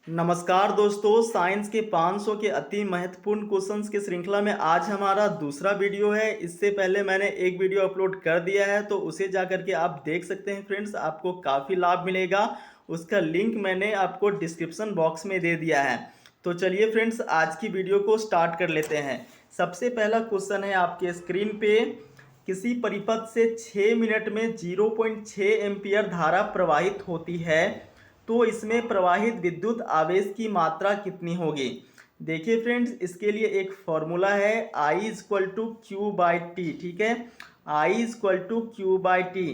नमस्कार दोस्तों, साइंस के 500 के अति महत्वपूर्ण क्वेश्चंस की श्रृंखला में आज हमारा दूसरा वीडियो है। इससे पहले मैंने एक वीडियो अपलोड कर दिया है, तो उसे जाकर के आप देख सकते हैं फ्रेंड्स, आपको काफ़ी लाभ मिलेगा। उसका लिंक मैंने आपको डिस्क्रिप्शन बॉक्स में दे दिया है। तो चलिए फ्रेंड्स, आज की वीडियो को स्टार्ट कर लेते हैं। सबसे पहला क्वेश्चन है आपके स्क्रीन पे, किसी परिपथ से 6 मिनट में 0.6 एम्पियर धारा प्रवाहित होती है, तो इसमें प्रवाहित विद्युत आवेश की मात्रा कितनी होगी। देखिए फ्रेंड्स, इसके लिए एक फॉर्मूला है I equal to Q by T. ठीक है, I equal to Q by T.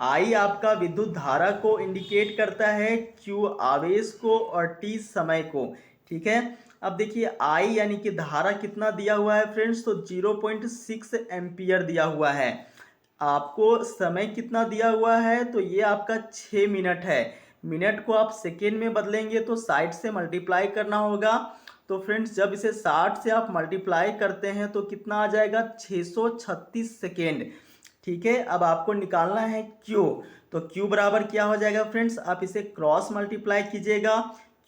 I आपका विद्युत धारा को इंडिकेट करता है, Q आवेश को और T समय को। ठीक है, अब देखिए I यानी कि धारा कितना दिया हुआ है फ्रेंड्स, तो 0.6 एम्पियर दिया हुआ है। आपको समय कितना दिया हुआ है, तो ये आपका 6 मिनट है। मिनट को आप सेकेंड में बदलेंगे तो 60 से मल्टीप्लाई करना होगा। तो फ्रेंड्स, जब इसे 60 से आप मल्टीप्लाई करते हैं तो कितना आ जाएगा, 636 सेकेंड। ठीक है, अब आपको निकालना है क्यू। तो क्यू बराबर क्या हो जाएगा फ्रेंड्स, आप इसे क्रॉस मल्टीप्लाई कीजिएगा।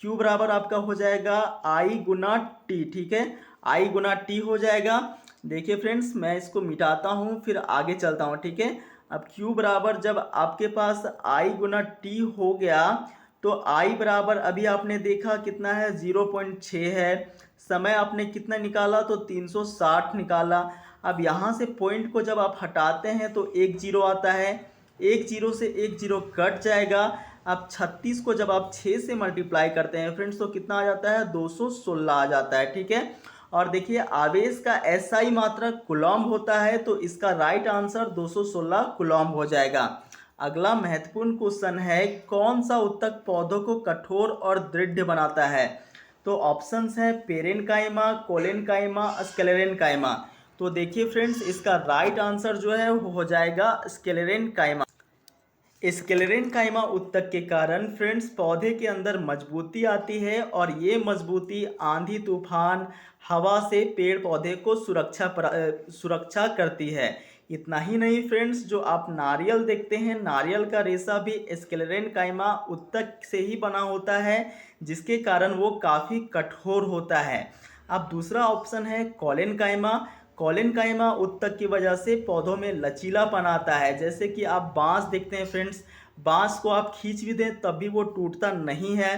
क्यू बराबर आपका हो जाएगा आई गुना टी। ठीक है, आई गुना टी हो जाएगा। देखिए फ्रेंड्स, मैं इसको मिटाता हूँ फिर आगे चलता हूँ। ठीक है, अब Q बराबर जब आपके पास I गुना टी हो गया, तो I बराबर अभी आपने देखा कितना है, 0.6 है। समय आपने कितना निकाला, तो 360 निकाला। अब यहाँ से पॉइंट को जब आप हटाते हैं तो एक जीरो आता है, एक जीरो से एक जीरो कट जाएगा। अब 36 को जब आप 6 से मल्टीप्लाई करते हैं फ्रेंड्स, तो कितना आ जाता है, 216 आ जाता है। ठीक है, और देखिए आवेश का SI मात्रक कूलम्ब होता है, तो इसका राइट आंसर 216 कूलम्ब हो जाएगा। अगला महत्वपूर्ण क्वेश्चन है, कौन सा उत्तक पौधों को कठोर और दृढ़ बनाता है। तो ऑप्शंस है पेरेनकाइमा, कोलेनकाइमा, स्क्लेरेनकाइमा। तो देखिए फ्रेंड्स, इसका राइट आंसर जो है वो हो जाएगा स्क्लेरेनकाइमा। स्क्लेरेनकाइमा उत्तक के कारण फ्रेंड्स पौधे के अंदर मजबूती आती है, और ये मजबूती आंधी तूफान हवा से पेड़ पौधे को सुरक्षा करती है। इतना ही नहीं फ्रेंड्स, जो आप नारियल देखते हैं, नारियल का रेशा भी स्क्लेरेनकाइमा उत्तक से ही बना होता है, जिसके कारण वो काफ़ी कठोर होता है। अब दूसरा ऑप्शन है कॉलेनकाइमा। कॉलेनकाइमा उत्तक की वजह से पौधों में लचीलापन आता है। जैसे कि आप बांस देखते हैं फ्रेंड्स, बांस को आप खींच भी दें तब भी वो टूटता नहीं है।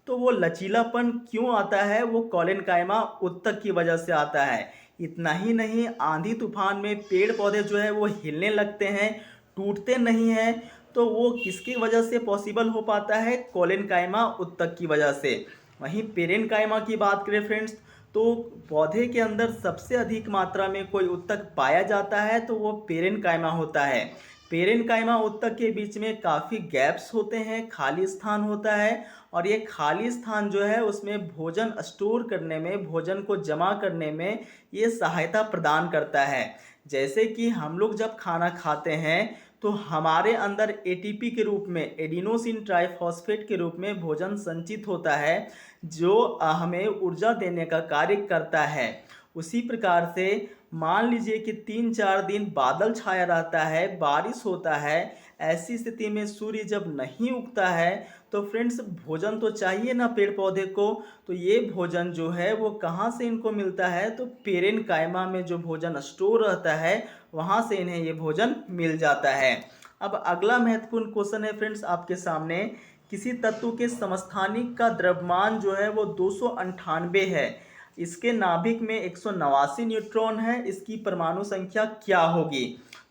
तो वो लचीलापन क्यों आता है, वो कॉलेनकाइमा उत्तक की वजह से आता है। इतना ही नहीं, आंधी तूफान में पेड़ पौधे जो है वो हिलने लगते हैं, टूटते नहीं हैं। तो वो किसकी वजह से पॉसिबल हो पाता है, कॉलेनकाइमा उत्तक की वजह से। वहीं पेरेनकाइमा की बात करें फ्रेंड्स, तो पौधे के अंदर सबसे अधिक मात्रा में कोई उत्तक पाया जाता है तो वो पेरेनकाइमा होता है। पेरेनकाइमा उत्तक के बीच में काफ़ी गैप्स होते हैं, खाली स्थान होता है, और ये खाली स्थान जो है उसमें भोजन स्टोर करने में, भोजन को जमा करने में ये सहायता प्रदान करता है। जैसे कि हम लोग जब खाना खाते हैं तो हमारे अंदर एटीपी के रूप में, एडिनोसिन ट्राइफॉस्फेट के रूप में भोजन संचित होता है, जो हमें ऊर्जा देने का कार्य करता है। उसी प्रकार से मान लीजिए कि 3-4 दिन बादल छाया रहता है, बारिश होता है, ऐसी स्थिति में सूर्य जब नहीं उगता है, तो फ्रेंड्स भोजन तो चाहिए ना पेड़ पौधे को। तो ये भोजन जो है वो कहाँ से इनको मिलता है, तो पेरेनकाइमा में जो भोजन स्टोर रहता है वहाँ से इन्हें ये भोजन मिल जाता है। अब अगला महत्वपूर्ण क्वेश्चन है फ्रेंड्स आपके सामने, किसी तत्व के समस्थानिक का द्रव्यमान जो है वो 298 है, इसके नाभिक में 189 न्यूट्रॉन है, इसकी परमाणु संख्या क्या होगी।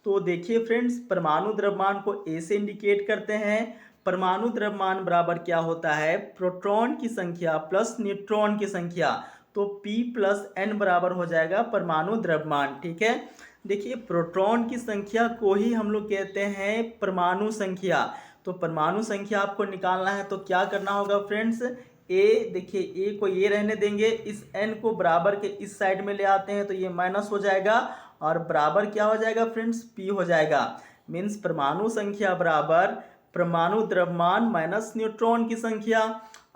तो देखिए फ्रेंड्स, परमाणु द्रव्यमान को ए से इंडिकेट करते हैं। परमाणु द्रव्यमान बराबर क्या होता है, प्रोटॉन की संख्या प्लस न्यूट्रॉन की संख्या। तो P प्लस N बराबर हो जाएगा परमाणु द्रव्यमान। ठीक है, देखिए प्रोटॉन की संख्या को ही हम लोग कहते हैं परमाणु संख्या। तो परमाणु संख्या आपको निकालना है तो क्या करना होगा फ्रेंड्स, ए, देखिए ए को ये रहने देंगे, इस एन को बराबर के इस साइड में ले आते हैं तो ये माइनस हो जाएगा, और बराबर क्या हो जाएगा फ्रेंड्स, पी हो जाएगा। मीन्स परमाणु संख्या बराबर परमाणु द्रव्यमान माइनस न्यूट्रॉन की संख्या।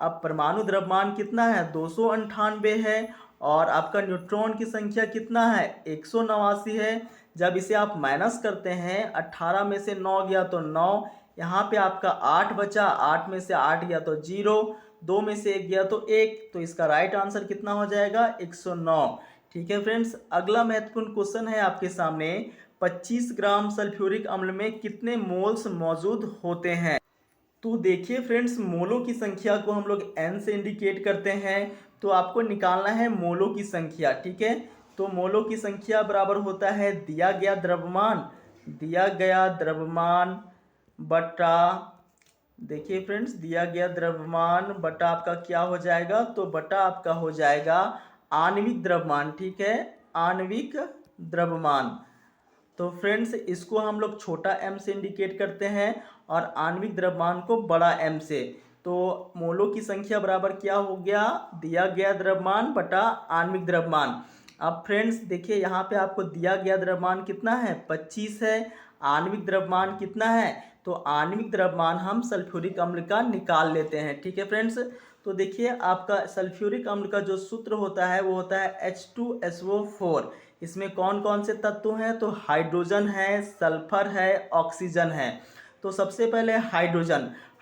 अब परमाणु द्रव्यमान कितना है, 298 है, और आपका न्यूट्रॉन की संख्या कितना है, 189 है। जब इसे आप माइनस करते हैं, 18 में से 9 गया तो 9, यहाँ पे आपका 8 बचा, 8 में से 8 गया तो 0, 2 में से 1 गया तो 1, तो इसका राइट आंसर कितना हो जाएगा 109। ठीक है फ्रेंड्स, अगला महत्वपूर्ण क्वेश्चन है आपके सामने, 25 ग्राम सल्फ्यूरिक अम्ल में कितने मोल्स मौजूद होते हैं। तो देखिए फ्रेंड्स, मोलों की संख्या को हम लोग n से इंडिकेट करते हैं, तो आपको निकालना है मोलों की संख्या। ठीक है, तो मोलों की संख्या बराबर होता है दिया गया द्रव्यमान बटा, देखिए फ्रेंड्स, दिया गया द्रव्यमान बटा आपका क्या हो जाएगा, तो बटा आपका हो जाएगा आणविक द्रव्यमान। ठीक है, आणविक द्रव्यमान। तो फ्रेंड्स, इसको हम लोग छोटा m से इंडिकेट करते हैं और आणविक द्रव्यमान को बड़ा M से। तो मोलों की संख्या बराबर क्या हो गया, दिया गया द्रव्यमान बटा आणविक द्रव्यमान। अब फ्रेंड्स देखिए, यहाँ पे आपको दिया गया द्रव्यमान कितना है 25 है, आणविक द्रव्यमान कितना है, तो आणविक द्रव्यमान हम सल्फ्यूरिक अम्ल का निकाल लेते हैं। ठीक है फ्रेंड्स, तो देखिए आपका सल्फ्यूरिक अम्ल का जो सूत्र होता है वो होता है H2SO4। इसमें कौन कौन से तत्व हैं, तो हाइड्रोजन है, सल्फर है, ऑक्सीजन है। तो सबसे पहले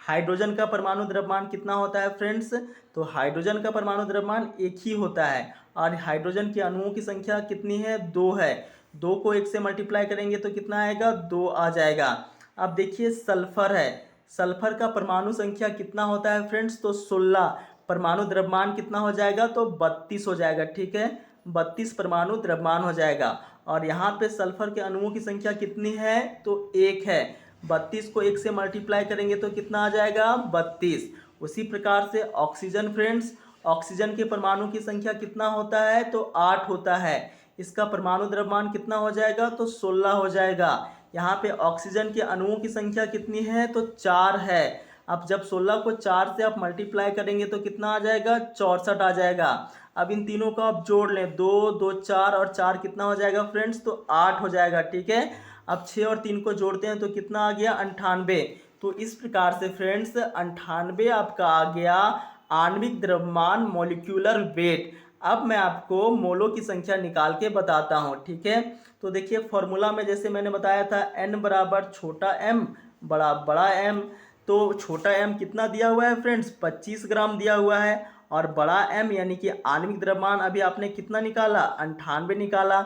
हाइड्रोजन का परमाणु द्रव्यमान कितना होता है फ्रेंड्स, तो हाइड्रोजन का परमाणु द्रव्यमान 1 ही होता है और हाइड्रोजन के अणुओं की संख्या कितनी है 2 है। 2 को 1 से मल्टीप्लाई करेंगे तो कितना आएगा 2 आ जाएगा। अब देखिए सल्फर है, सल्फर का परमाणु संख्या कितना होता है फ्रेंड्स, तो 16। परमाणु द्रव्यमान कितना हो जाएगा, तो 32 हो जाएगा। ठीक है, 32 परमाणु द्रव्यमान हो जाएगा। और यहाँ पे सल्फर के अणुओं की संख्या कितनी है, तो 1 है। 32 को 1 से मल्टीप्लाई करेंगे तो कितना आ जाएगा 32। उसी प्रकार से ऑक्सीजन फ्रेंड्स, ऑक्सीजन के परमाणु की संख्या कितना होता है, तो 8 होता है। इसका परमाणु द्रव्यमान कितना हो जाएगा, तो 16 हो जाएगा। यहाँ पे ऑक्सीजन के अणुओं की संख्या कितनी है, तो 4 है। अब जब 16 को 4 से आप मल्टीप्लाई करेंगे तो कितना आ जाएगा 64 आ जाएगा। अब इन तीनों को आप जोड़ लें, 2 2 4 और 4 कितना हो जाएगा फ्रेंड्स, तो 8 हो जाएगा। ठीक है, अब 6 और 3 को जोड़ते हैं तो कितना आ गया 98। तो इस प्रकार से फ्रेंड्स 98 आपका आ गया आणविक द्रव्यमान मॉलिक्यूलर वेट। अब मैं आपको मोलों की संख्या निकाल के बताता हूँ। ठीक है, तो देखिए फॉर्मूला में जैसे मैंने बताया था n बराबर छोटा m बड़ा M। तो छोटा m कितना दिया हुआ है फ्रेंड्स 25 ग्राम दिया हुआ है और बड़ा M यानी कि आणविक द्रव्यमान अभी आपने कितना निकाला 98 निकाला।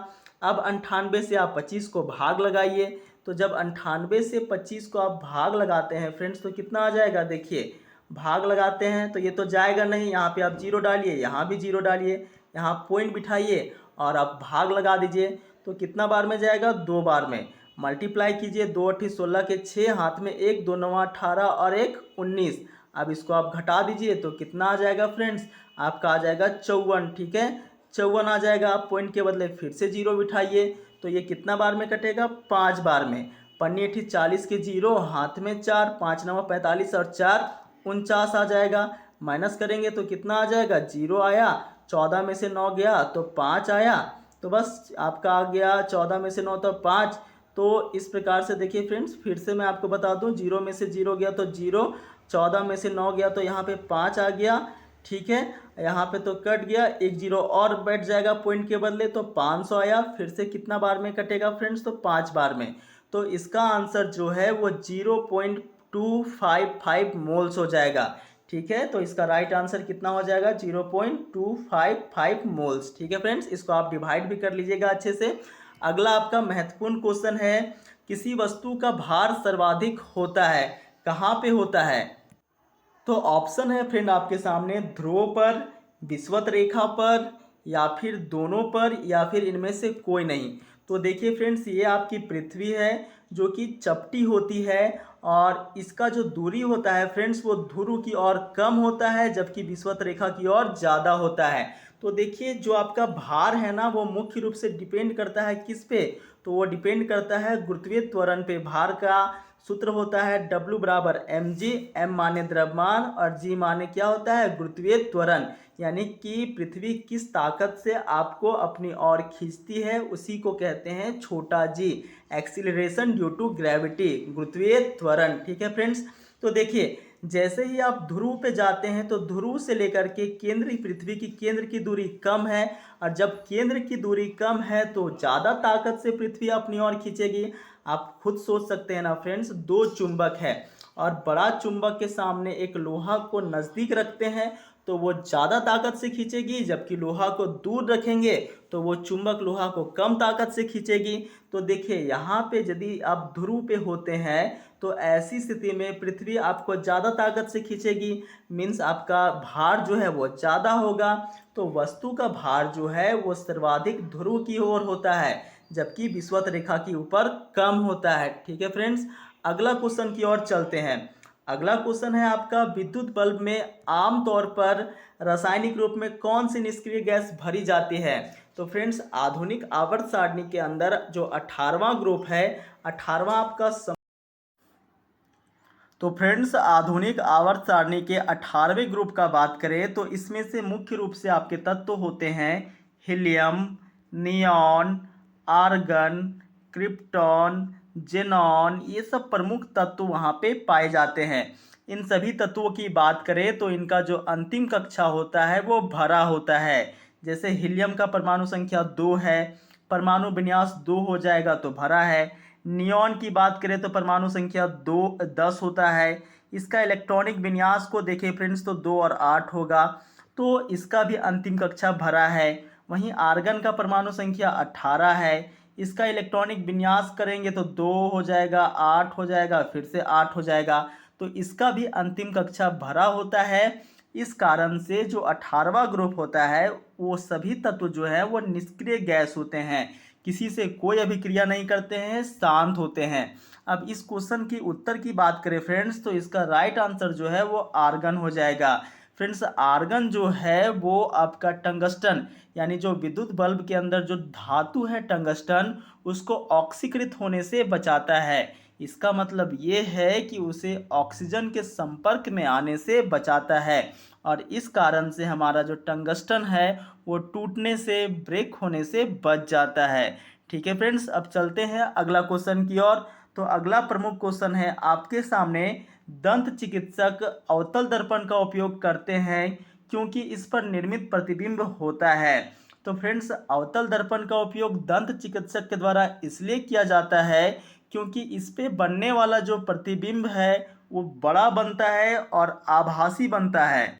अब 98 से आप 25 को भाग लगाइए, तो जब 98 से 25 को आप भाग लगाते हैं फ्रेंड्स तो कितना आ जाएगा, देखिए भाग लगाते हैं तो ये तो जाएगा नहीं, यहाँ पे आप 0 डालिए, यहाँ भी 0 डालिए, यहाँ पॉइंट बिठाइए और आप भाग लगा दीजिए। तो कितना बार में जाएगा 2 बार में। मल्टीप्लाई कीजिए, 2 8 16 के 6, हाथ में 1 2 9 18 और 1 19। अब इसको आप घटा दीजिए तो कितना आ जाएगा फ्रेंड्स, आपका आ जाएगा 54। ठीक है, 54 आ जाएगा। आप पॉइंट के बदले फिर से 0 बिठाइए तो ये कितना बार में कटेगा 5 बार में। पन्नी 40 के 0, हाथ में 4, 5 9 45 और 4 49 आ जाएगा। माइनस करेंगे तो कितना आ जाएगा 0 आया, 14 में से 9 गया तो 5 आया, तो बस आपका आ गया 14 में से 9 तो 5। तो इस प्रकार से देखिए फ्रेंड्स, फिर से मैं आपको बता दूं, 0 में से 0 गया तो 0, 14 में से 9 गया तो यहाँ पे 5 आ गया। ठीक है, यहाँ पे तो कट गया, 1 0 और बैठ जाएगा पॉइंट के बदले, तो 500 आया। फिर से कितना बार में कटेगा फ्रेंड्स, तो 5 बार में। तो इसका आंसर जो है वो 0.255 मोल्स हो जाएगा। ठीक है, तो इसका राइट आंसर कितना हो जाएगा 0.255 मोल्स। ठीक है फ्रेंड्स, इसको आप डिवाइड भी कर लीजिएगा अच्छे से। अगला आपका महत्वपूर्ण क्वेश्चन है, किसी वस्तु का भार सर्वाधिक होता है, कहाँ पे होता है। तो ऑप्शन है फ्रेंड आपके सामने, ध्रुव पर, विषुवत रेखा पर, या फिर दोनों पर, या फिर इनमें से कोई नहीं। तो देखिए फ्रेंड्स, ये आपकी पृथ्वी है जो कि चपटी होती है और इसका जो दूरी होता है फ्रेंड्स वो ध्रुव की ओर कम होता है जबकि विषुवत रेखा की ओर ज़्यादा होता है। तो देखिए जो आपका भार है ना वो मुख्य रूप से डिपेंड करता है किस पे, तो वो डिपेंड करता है गुरुत्वीय त्वरण पे। भार का सूत्र होता है W बराबर mg, m माने द्रव्यमान और g माने क्या होता है गुरुत्वीय त्वरण, यानी कि पृथ्वी किस ताकत से आपको अपनी ओर खींचती है उसी को कहते हैं छोटा g, acceleration due to gravity, गुरुत्वीय त्वरण। ठीक है फ्रेंड्स, तो देखिए जैसे ही आप ध्रुव पे जाते हैं तो ध्रुव से लेकर के केंद्र, पृथ्वी की केंद्र की दूरी कम है और जब केंद्र की दूरी कम है तो ज़्यादा ताकत से पृथ्वी अपनी ओर खींचेगी। आप खुद सोच सकते हैं ना फ्रेंड्स, 2 चुंबक है और बड़ा चुंबक के सामने एक लोहा को नज़दीक रखते हैं तो वो ज़्यादा ताकत से खींचेगी, जबकि लोहा को दूर रखेंगे तो वो चुंबक लोहा को कम ताकत से खींचेगी। तो देखिए यहाँ पे यदि आप ध्रुव पे होते हैं तो ऐसी स्थिति में पृथ्वी आपको ज़्यादा ताकत से खींचेगी, मीन्स आपका भार जो है वो ज़्यादा होगा। तो वस्तु का भार जो है वो सर्वाधिक ध्रुव की ओर होता है, जबकि विषुवत रेखा के ऊपर कम होता है। ठीक है फ्रेंड्स, अगला क्वेश्चन की ओर चलते हैं। अगला क्वेश्चन है आपका, विद्युत बल्ब में आमतौर पर रासायनिक रूप में कौन सी निष्क्रिय गैस भरी जाती है? तो फ्रेंड्स, आधुनिक आवर्त सारणी के अंदर जो 18वां ग्रुप है, 18वां आपका तो फ्रेंड्स, आधुनिक आवर्त सारणी के 18वें ग्रुप का बात करें तो इसमें से मुख्य रूप से आपके तत्व होते हैं helium, neon, argon, krypton, xenon. ये सब प्रमुख तत्व वहाँ पे पाए जाते हैं। इन सभी तत्वों की बात करें तो इनका जो अंतिम कक्षा होता है वो भरा होता है। जैसे हीलियम का परमाणु संख्या 2 है, परमाणु विन्यास 2 हो जाएगा तो भरा है। नियॉन की बात करें तो परमाणु संख्या 10 होता है। इसका इलेक्ट्रॉनिक विन्यास को देखें फ्रेंड्स तो 2 और 8 होगा, तो इसका भी अंतिम कक्षा भरा है। वहीं आर्गन का परमाणु संख्या 18 है। इसका इलेक्ट्रॉनिक विन्यास करेंगे तो 2 हो जाएगा, 8 हो जाएगा, फिर से 8 हो जाएगा, तो इसका भी अंतिम कक्षा भरा होता है। इस कारण से जो 18वां ग्रुप होता है वो सभी तत्व जो है वो निष्क्रिय गैस होते हैं, किसी से कोई अभिक्रिया नहीं करते हैं, शांत होते हैं। अब इस क्वेश्चन की उत्तर की बात करें फ्रेंड्स तो इसका राइट आंसर जो है वो आर्गन हो जाएगा। फ्रेंड्स, आर्गन जो है वो आपका टंगस्टन, यानी जो विद्युत बल्ब के अंदर जो धातु है टंगस्टन, उसको ऑक्सीकृत होने से बचाता है। इसका मतलब ये है कि उसे ऑक्सीजन के संपर्क में आने से बचाता है, और इस कारण से हमारा जो टंगस्टन है वो टूटने से, ब्रेक होने से बच जाता है। ठीक है फ्रेंड्स, अब चलते हैं अगला क्वेश्चन की ओर। तो अगला प्रमुख क्वेश्चन है आपके सामने, दंत चिकित्सक अवतल दर्पण का उपयोग करते हैं क्योंकि इस पर निर्मित प्रतिबिंब होता है। तो फ्रेंड्स, अवतल दर्पण का उपयोग दंत चिकित्सक के द्वारा इसलिए किया जाता है क्योंकि इस पे बनने वाला जो प्रतिबिंब है वो बड़ा बनता है और आभासी बनता है।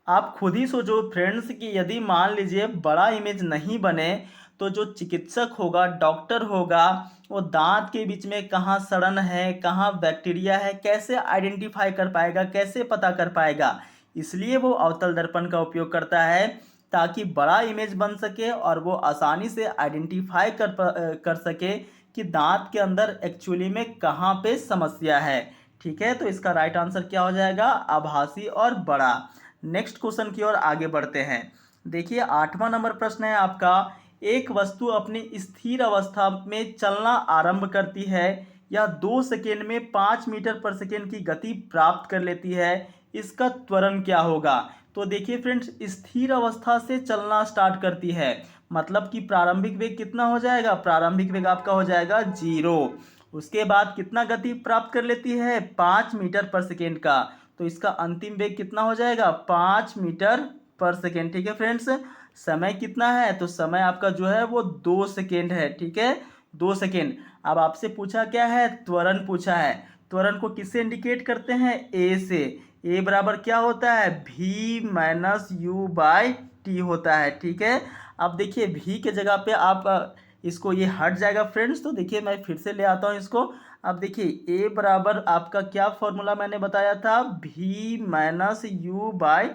आप खुद ही सोचो फ्रेंड्स कि यदि मान लीजिए बड़ा इमेज नहीं बने तो जो चिकित्सक होगा, डॉक्टर होगा, वो दांत के बीच में कहाँ सड़न है, कहाँ बैक्टीरिया है, कैसे आइडेंटिफाई कर पाएगा, कैसे पता कर पाएगा? इसलिए वो अवतल दर्पण का उपयोग करता है ताकि बड़ा इमेज बन सके और वो आसानी से आइडेंटिफाई कर सके कि दांत के अंदर एक्चुअली में कहाँ पे समस्या है। ठीक है, तो इसका राइट आंसर क्या हो जाएगा? आभासी और बड़ा। नेक्स्ट क्वेश्चन की ओर आगे बढ़ते हैं। देखिए 8वां नंबर प्रश्न है आपका, एक वस्तु अपनी स्थिर अवस्था में चलना आरंभ करती है या 2 सेकेंड में 5 मीटर पर सेकेंड की गति प्राप्त कर लेती है, इसका त्वरण क्या होगा? तो देखिए फ्रेंड्स, स्थिर अवस्था से चलना स्टार्ट करती है, मतलब कि प्रारंभिक वेग कितना हो जाएगा? प्रारंभिक वेग आपका हो जाएगा 0। उसके बाद कितना गति प्राप्त कर लेती है? 5 मीटर पर सेकेंड का, तो इसका अंतिम वेग कितना हो जाएगा? 5 मीटर पर सेकेंड। ठीक है फ्रेंड्स, समय कितना है? तो समय आपका जो है वो 2 सेकेंड है। ठीक है, 2 सेकेंड। अब आपसे पूछा क्या है? त्वरण पूछा है। त्वरण को किससे इंडिकेट करते हैं? ए से। ए बराबर क्या होता है? भी माइनस यू बाई टी होता है। ठीक है, अब देखिए भी के जगह पे आप इसको, ये हट जाएगा फ्रेंड्स, तो देखिए मैं फिर से ले आता हूँ इसको। अब देखिए ए बराबर आपका क्या फॉर्मूला मैंने बताया था? भी माइनस यू बाई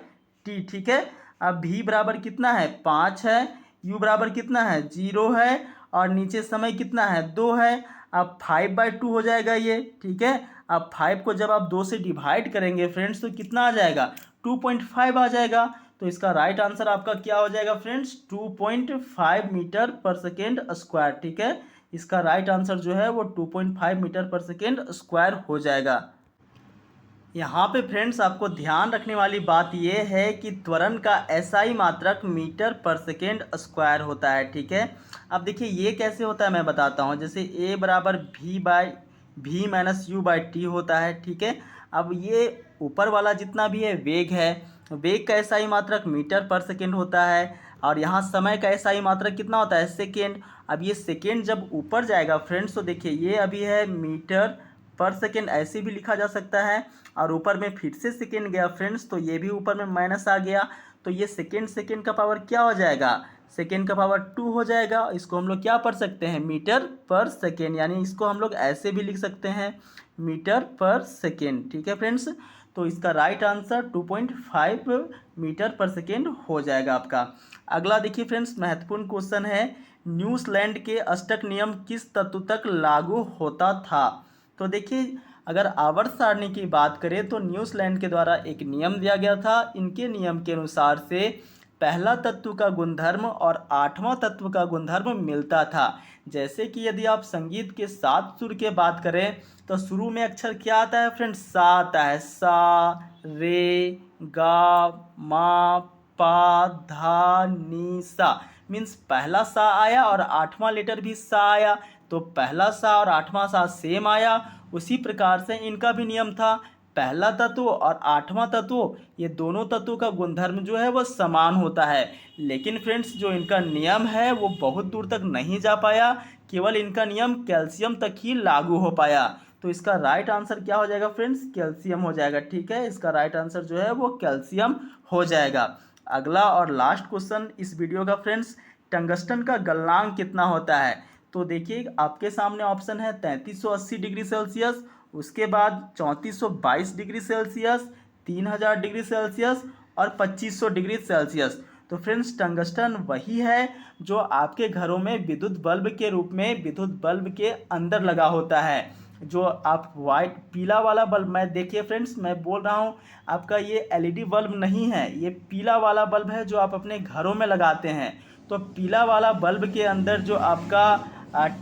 टी। ठीक है, अब भी बराबर कितना है? 5 है, यू बराबर कितना है? 0 है, और नीचे समय कितना है? 2 है। अब 5/2 हो जाएगा ये। ठीक है, अब 5 को जब आप 2 से डिवाइड करेंगे फ्रेंड्स तो कितना आ जाएगा? 2.5 आ जाएगा। तो इसका राइट आंसर आपका क्या हो जाएगा फ्रेंड्स? 2.5 मीटर पर सेकेंड स्क्वायर। ठीक है, इसका राइट आंसर जो है वो 2.5 मीटर पर सेकेंड स्क्वायर हो जाएगा। यहाँ पे फ्रेंड्स आपको ध्यान रखने वाली बात यह है कि त्वरण का एसआई मात्रक मीटर पर सेकेंड स्क्वायर होता है। ठीक है, अब देखिए ये कैसे होता है मैं बताता हूँ। जैसे ए बराबर भी माइनस यू बाई टी होता है। ठीक है, अब ये ऊपर वाला जितना भी है वेग है, वेग का एसआई मात्रक मीटर पर सेकेंड होता है, और यहाँ समय का एसआई मात्रक कितना होता है? सेकेंड। अब ये सेकेंड जब ऊपर जाएगा फ्रेंड्स तो देखिए ये अभी है मीटर पर सेकेंड ऐसे भी लिखा जा सकता है। और ऊपर में फिर से सेकेंड गया फ्रेंड्स, तो ये भी ऊपर में माइनस आ गया, तो ये सेकेंड का पावर क्या हो जाएगा, सेकेंड का पावर 2 हो जाएगा। इसको हम लोग क्या पढ़ सकते हैं, मीटर पर सेकेंड, यानी इसको हम लोग ऐसे भी लिख सकते हैं, मीटर पर सेकेंड। ठीक है फ्रेंड्स, तो इसका राइट आंसर 2.5 मीटर पर सेकेंड हो जाएगा आपका। अगला देखिए फ्रेंड्स, महत्वपूर्ण क्वेश्चन है, न्यूजीलैंड के अष्टक नियम किस तत्व तक लागू होता था। तो देखिए, अगर आवर्त सारणी की बात करें तो न्यूजीलैंड के द्वारा एक नियम दिया गया था। इनके नियम के अनुसार से पहला तत्व का गुणधर्म और आठवां तत्व का गुणधर्म मिलता था। जैसे कि यदि आप संगीत के 7 सुर की बात करें तो शुरू में अक्षर क्या आता है फ्रेंड्स, सा आता है, सा, रे, गा, मा, पा, धा, नी, सा। मीन्स पहला सा आया और आठवां लेटर भी सा आया, तो पहला सा और आठवां सा सेम आया। उसी प्रकार से इनका भी नियम था, पहला तत्व और आठवां तत्व, ये दोनों तत्वों का गुणधर्म जो है वो समान होता है। लेकिन फ्रेंड्स, जो इनका नियम है वो बहुत दूर तक नहीं जा पाया, केवल इनका नियम कैल्शियम तक ही लागू हो पाया। तो इसका राइट आंसर क्या हो जाएगा फ्रेंड्स, कैल्शियम हो जाएगा। ठीक है, इसका राइट आंसर जो है वो कैल्शियम हो जाएगा। अगला और लास्ट क्वेश्चन इस वीडियो का फ्रेंड्स, टंगस्टन का गलनांक कितना होता है। तो देखिए, आपके सामने ऑप्शन है 3380 डिग्री सेल्सियस, उसके बाद 3422 डिग्री सेल्सियस, 3000 डिग्री सेल्सियस और 2500 डिग्री सेल्सियस। तो फ्रेंड्स, टंगस्टन वही है जो आपके घरों में विद्युत बल्ब के रूप में विद्युत बल्ब के अंदर लगा होता है। जो आप वाइट पीला वाला बल्ब, मैं देखिए फ्रेंड्स, मैं बोल रहा हूँ आपका ये एलईडी बल्ब नहीं है, ये पीला वाला बल्ब है जो आप अपने घरों में लगाते हैं। तो पीला वाला बल्ब के अंदर जो आपका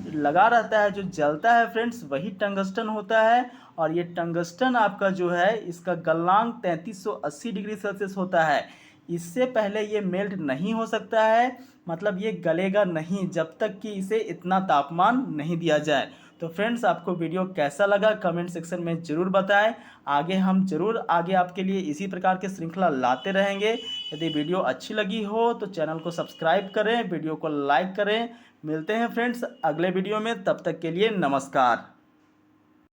लगा रहता है, जो जलता है फ्रेंड्स, वही टंगस्टन होता है। और ये टंगस्टन आपका जो है, इसका गलनांक 3380 डिग्री सेल्सियस होता है। इससे पहले ये मेल्ट नहीं हो सकता है, मतलब ये गलेगा नहीं जब तक कि इसे इतना तापमान नहीं दिया जाए। तो फ्रेंड्स, आपको वीडियो कैसा लगा कमेंट सेक्शन में ज़रूर बताएं। आगे आपके लिए इसी प्रकार के श्रृंखला लाते रहेंगे। यदि वीडियो अच्छी लगी हो तो चैनल को सब्सक्राइब करें, वीडियो को लाइक करें। मिलते हैं फ्रेंड्स अगले वीडियो में, तब तक के लिए नमस्कार।